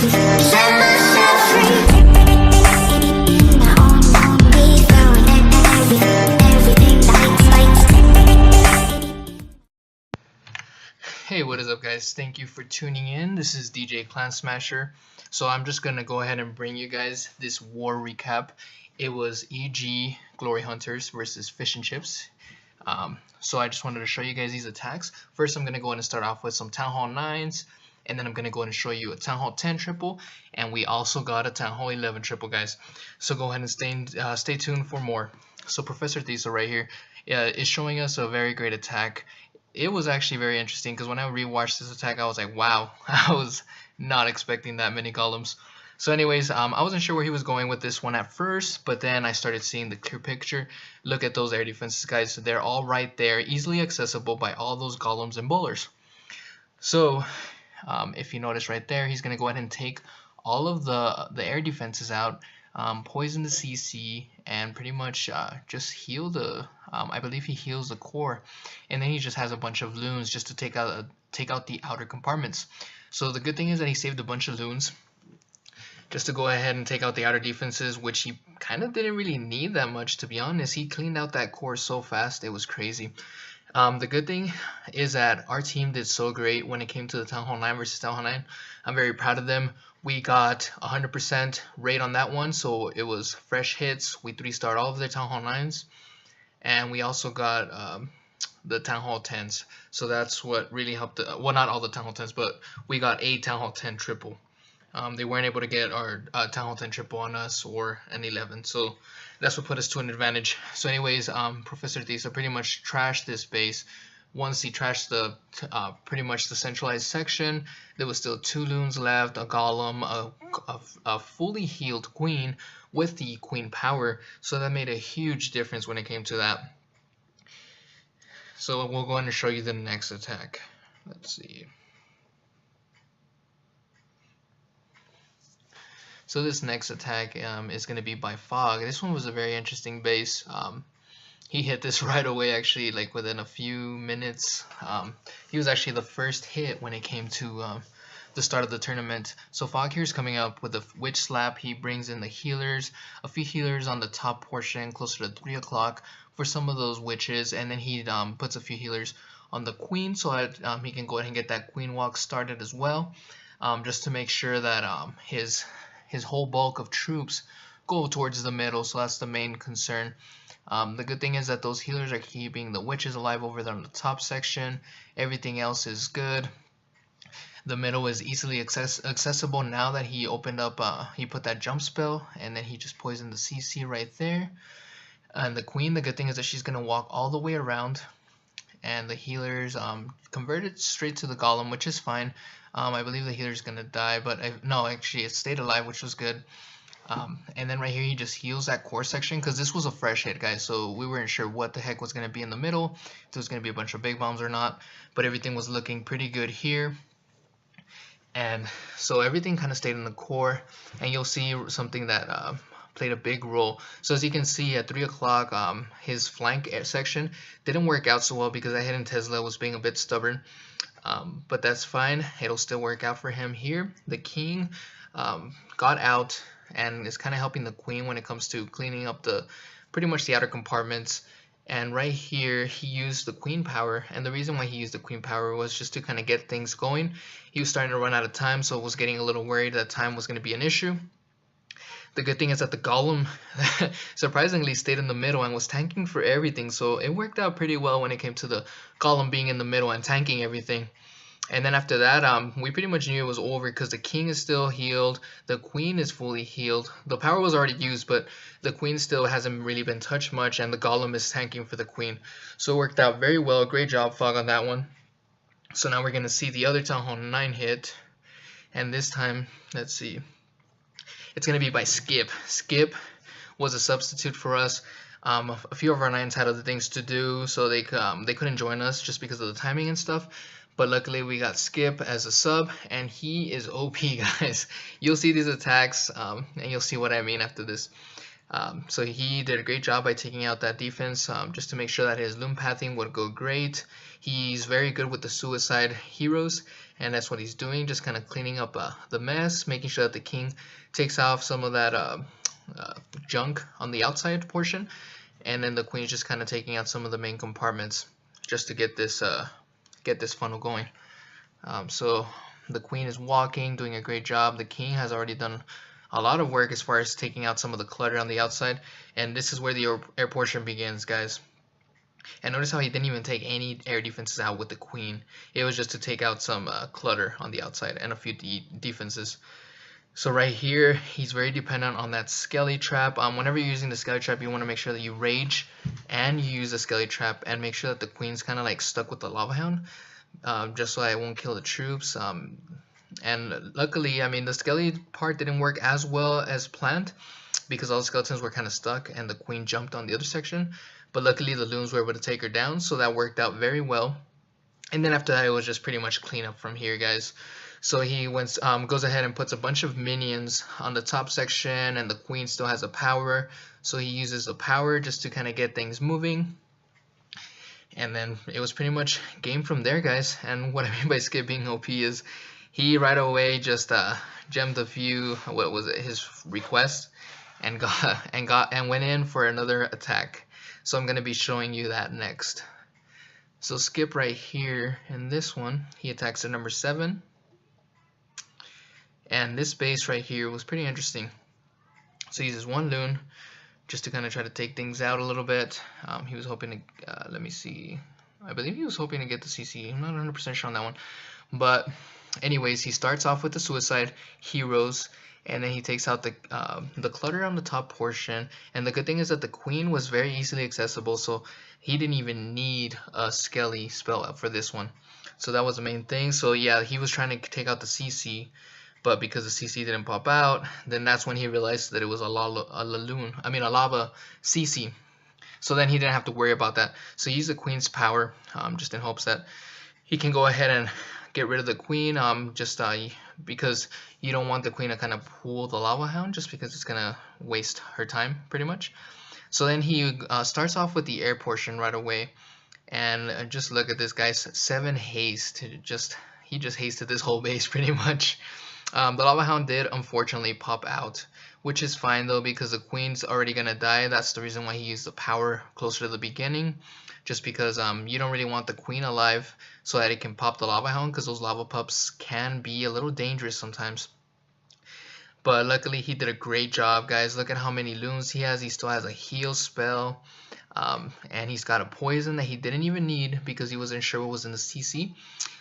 Set myself free. Hey, what is up guys? Thank you for tuning in. This is DJ Clan Smasher. So I'm just gonna go ahead and bring you guys this war recap. It was EG GloryHunters versus FishNChips. So I just wanted to show you guys these attacks. First I'm gonna go ahead and start off with some Town Hall 9s, and then I'm gonna go ahead and show you a Town Hall 10 triple, and we also got a Town Hall 11 triple, guys. So go ahead and stay tuned for more. So Professor Thesa right here is showing us a very great attack. It was actually very interesting because when I rewatched this attack, I was like, wow, I was not expecting that many golems. So anyways, I wasn't sure where he was going with this one at first, but then I started seeing the clear picture. Look at those air defenses, guys. They're all right there, easily accessible by all those golems and bowlers. So if you notice right there, he's going to go ahead and take all of the air defenses out, poison the CC, and pretty much just heal the I believe he heals the core, and then he just has a bunch of loons just to take out the outer compartments. So the good thing is that he saved a bunch of loons just to go ahead and take out the outer defenses, which he kind of didn't really need that much, to be honest. He cleaned out that core so fast, it was crazy. The good thing is that our team did so great when it came to the Town Hall 9 versus Town Hall 9. I'm very proud of them. We got 100% rate on that one, so it was fresh hits. We 3-starred all of their Town Hall 9s, and we also got the Town Hall 10s. So that's what really helped. Well, not all the Town Hall 10s, but we got a Town Hall 10 triple. They weren't able to get our Town Hall 10 triple on us or an 11, so that's what put us to an advantage. So anyways, Professor Thesa pretty much trashed this base. Once he trashed the pretty much the centralized section, there was still 2 loons left, a golem, a fully healed queen with the queen power, so that made a huge difference when it came to that. So we'll go ahead and show you the next attack. Let's see. So this next attack is going to be by Fog. This one was a very interesting base. He hit this right away, actually, like within a few minutes. He was actually the first hit when it came to the start of the tournament. So Fog here is coming up with a Witch Slap. He brings in the healers, a few healers on the top portion closer to 3 o'clock for some of those witches, and then he puts a few healers on the queen so that he can go ahead and get that queen walk started as well, just to make sure that his whole bulk of troops go towards the middle. So that's the main concern. The good thing is that those healers are keeping the witches alive over there on the top section. Everything else is good. The middle is easily accessible now that he opened up, he put that jump spell, and then he just poisoned the CC right there. And the queen, the good thing is that she's going to walk all the way around, and the healers converted straight to the golem, which is fine. I believe the healer's going to die, but no, actually it stayed alive, which was good. And then right here he just heals that core section because this was a fresh hit, guys, so we weren't sure what the heck was going to be in the middle, if there was going to be a bunch of big bombs or not, but everything was looking pretty good here. And so everything kind of stayed in the core, and you'll see something that played a big role. So as you can see at 3 o'clock, his flank section didn't work out so well because that hidden Tesla was being a bit stubborn, but that's fine, it'll still work out for him here. The king got out and is kind of helping the queen when it comes to cleaning up pretty much the outer compartments. And right here he used the queen power, and the reason why he used the queen power was just to kind of get things going. He was starting to run out of time, so was getting a little worried that time was going to be an issue. The good thing is that the golem surprisingly stayed in the middle and was tanking for everything, so it worked out pretty well when it came to the golem being in the middle and tanking everything. And then after that, we pretty much knew it was over because the king is still healed, the queen is fully healed, the power was already used, but the queen still hasn't really been touched much, and the golem is tanking for the queen. So it worked out very well. Great job, Fog, on that one. So now we're going to see the other Town Hall 9 hit, and this time, let's see, it's going to be by Skip. Skip was a substitute for us. A few of our 9s had other things to do, so they couldn't join us just because of the timing and stuff. But luckily we got Skip as a sub, and he is OP, guys. You'll see these attacks, and you'll see what I mean after this. So he did a great job by taking out that defense, just to make sure that his loom pathing would go great. He's very good with the suicide heroes, and that's what he's doing, just kind of cleaning up the mess, making sure that the king takes off some of that junk on the outside portion, and then the queen's just kind of taking out some of the main compartments just to get this funnel going. So the queen is walking, doing a great job. The king has already done a lot of work as far as taking out some of the clutter on the outside, and this is where the air portion begins, guys. And notice how he didn't even take any air defenses out with the queen. It was just to take out some clutter on the outside and a few defenses. So right here, he's very dependent on that skelly trap. Whenever you're using the skelly trap, you want to make sure that you rage and you use the skelly trap, and make sure that the queen's kind of like stuck with the lava hound, just so I won't kill the troops. And luckily, I mean, the skelly part didn't work as well as planned because all the skeletons were kind of stuck and the queen jumped on the other section. But luckily, the loons were able to take her down, so that worked out very well. And then after that, it was just pretty much clean up from here, guys. So he goes ahead and puts a bunch of minions on the top section, and the queen still has a power, so he uses the power just to kind of get things moving. And then it was pretty much game from there, guys. And what I mean by skip being OP is he right away just gemmed a few, what was it, his request, and went in for another attack. So I'm going to be showing you that next. So skip right here in this one, he attacks at number 7. And this base right here was pretty interesting. So he uses 1 loon just to kind of try to take things out a little bit. He was hoping to, let me see, I believe he was hoping to get the CC. I'm not 100% sure on that one. But anyways, he starts off with the suicide heroes, and then he takes out the clutter on the top portion. And the good thing is that the queen was very easily accessible, so he didn't even need a skelly spell for this one. So that was the main thing. So yeah, he was trying to take out the CC, but because the CC didn't pop out, then that's when he realized that it was a lava CC. So then he didn't have to worry about that. So he used the queen's power, just in hopes that he can go ahead and get rid of the queen, because you don't want the queen to kind of pull the lava hound, just because it's gonna waste her time pretty much. So then he starts off with the air portion right away, and just look at this, guys. 7 haste. He just hasted this whole base pretty much. The lava hound did unfortunately pop out, which is fine though, because the queen's already gonna die. That's the reason why he used the power closer to the beginning, just because you don't really want the queen alive so that it can pop the lava hound, because those lava pups can be a little dangerous sometimes. But luckily he did a great job, guys. Look at how many loons he has. He still has a heal spell, and he's got a poison that he didn't even need because he wasn't sure what was in the CC.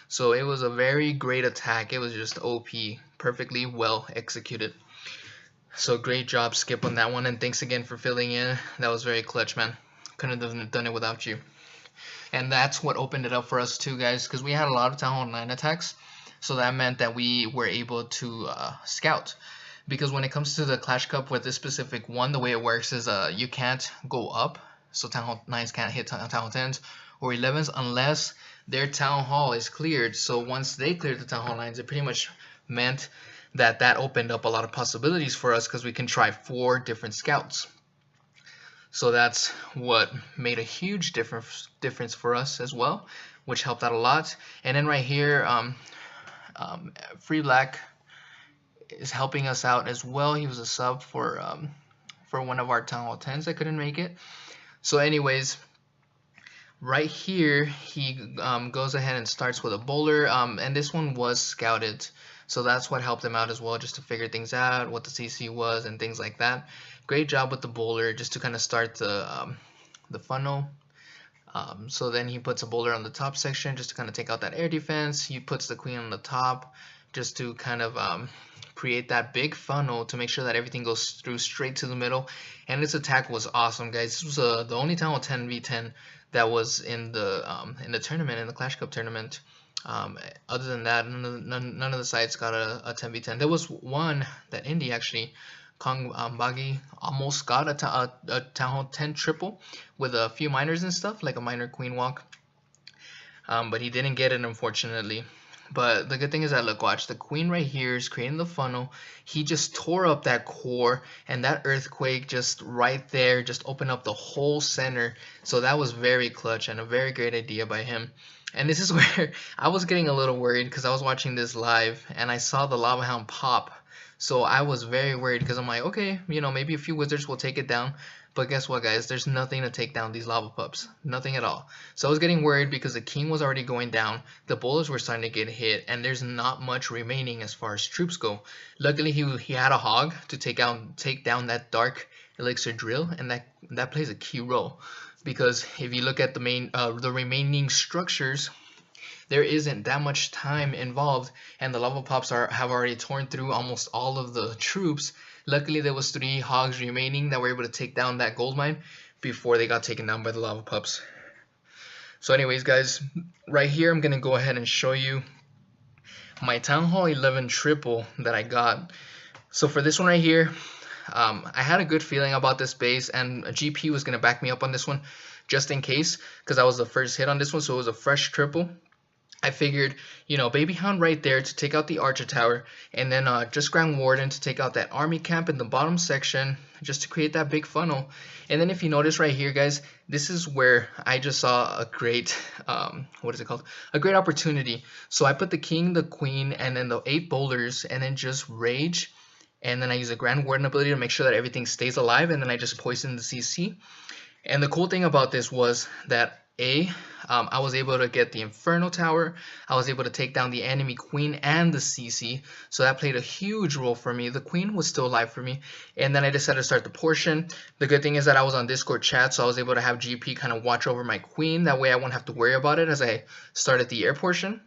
So it was a very great attack. It was just OP, perfectly well executed. So great job, Skip, on that one, and thanks again for filling in. That was very clutch, man. Couldn't have done it without you. And that's what opened it up for us too, guys, because we had a lot of Town Hall 9 attacks. So that meant that we were able to scout. Because when it comes to the Clash Cup with this specific one, the way it works is you can't go up. So Town Hall 9s can't hit Town Hall 10s or 11s unless their Town Hall is cleared. So once they cleared the Town Hall 9s, it pretty much meant that opened up a lot of possibilities for us, because we can try 4 different scouts. So that's what made a huge difference for us as well, which helped out a lot. And then right here, Free Black is helping us out as well. He was a sub for one of our Town Hall 10s that couldn't make it. So anyways, right here he goes ahead and starts with a bowler, and this one was scouted, so that's what helped him out as well, just to figure things out, what the CC was and things like that. Great job with the bowler, just to kind of start the funnel. So then he puts a bowler on the top section just to kind of take out that air defense. He puts the queen on the top just to kind of create that big funnel to make sure that everything goes through straight to the middle. And this attack was awesome, guys. This was the only Town Hall 10v10 that was in the tournament, in the Clash Cup tournament. Other than that, none of the sides got a 10v10. There was one that Indy actually, Kong Bagi, almost got a Town Hall 10 triple with a few minors and stuff, like a minor queen walk, but he didn't get it, unfortunately. But the good thing is that, look, watch, the queen right here is creating the funnel. He just tore up that core, and that earthquake just right there just opened up the whole center. So that was very clutch and a very great idea by him. And this is where I was getting a little worried because I was watching this live and I saw the lava hound pop. So I was very worried because I'm like, okay, you know, maybe a few wizards will take it down. But guess what, guys? There's nothing to take down these lava pups. Nothing at all. So I was getting worried because the king was already going down. The bowlers were starting to get hit. And there's not much remaining as far as troops go. Luckily, he had a hog to take down that dark elixir drill. And that plays a key role. Because if you look at the remaining structures, there isn't that much time involved, and the lava pops have already torn through almost all of the troops. Luckily, there was 3 hogs remaining that were able to take down that gold mine before they got taken down by the lava pups. So anyways, guys, right here I'm gonna go ahead and show you my Town Hall 11 triple that I got. So for this one right here, I had a good feeling about this base, and a GP was gonna back me up on this one just in case, because I was the first hit on this one, so it was a fresh triple. I figured, you know, Baby Hound right there to take out the Archer Tower, and then just Grand Warden to take out that army camp in the bottom section, just to create that big funnel. And then if you notice right here, guys, this is where I just saw a great, what is it called? A great opportunity. So I put the king, the queen, and then the 8 boulders, and then just rage. And then I use a Grand Warden ability to make sure that everything stays alive, and then I just poison the CC. And the cool thing about this was that I was able to get the Inferno Tower, I was able to take down the enemy queen and the CC, so that played a huge role for me. The queen was still alive for me, and then I decided to start the portion. The good thing is that I was on Discord chat, so I was able to have GP kind of watch over my queen, that way I won't have to worry about it as I started the air portion.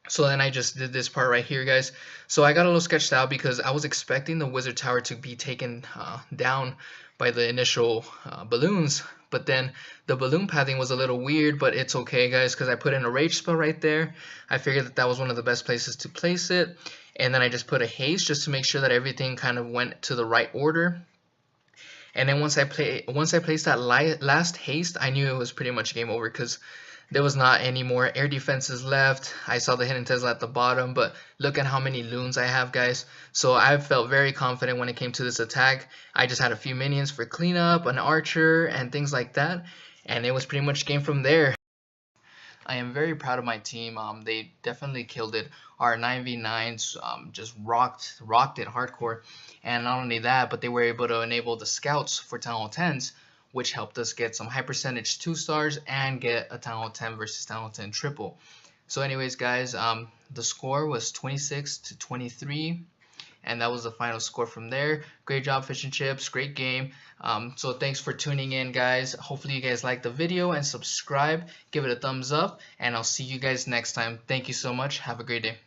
So then I just did this part right here, guys. So I got a little sketched out because I was expecting the wizard tower to be taken down by the initial balloons, but then the balloon pathing was a little weird, but it's okay, guys, because I put in a rage spell right there. I figured that that was one of the best places to place it, and then I just put a haste just to make sure that everything kind of went to the right order. And then once I placed that last haste, I knew it was pretty much game over because there was not any more air defenses left. I saw the hidden Tesla at the bottom, but look at how many loons I have, guys. So I felt very confident when it came to this attack. I just had a few minions for cleanup, an archer, and things like that. And it was pretty much game from there. I am very proud of my team. They definitely killed it. Our 9v9s just rocked it hardcore. And not only that, but they were able to enable the scouts for Town Hall 10s, which helped us get some high percentage 2-stars and get a Town Hall 10 versus Town Hall 10 triple. So anyways, guys, the score was 26-23, and that was the final score from there. Great job, FishNChips, great game. So thanks for tuning in, guys. Hopefully you guys liked the video, and subscribe, give it a thumbs up, and I'll see you guys next time. Thank you so much. Have a great day.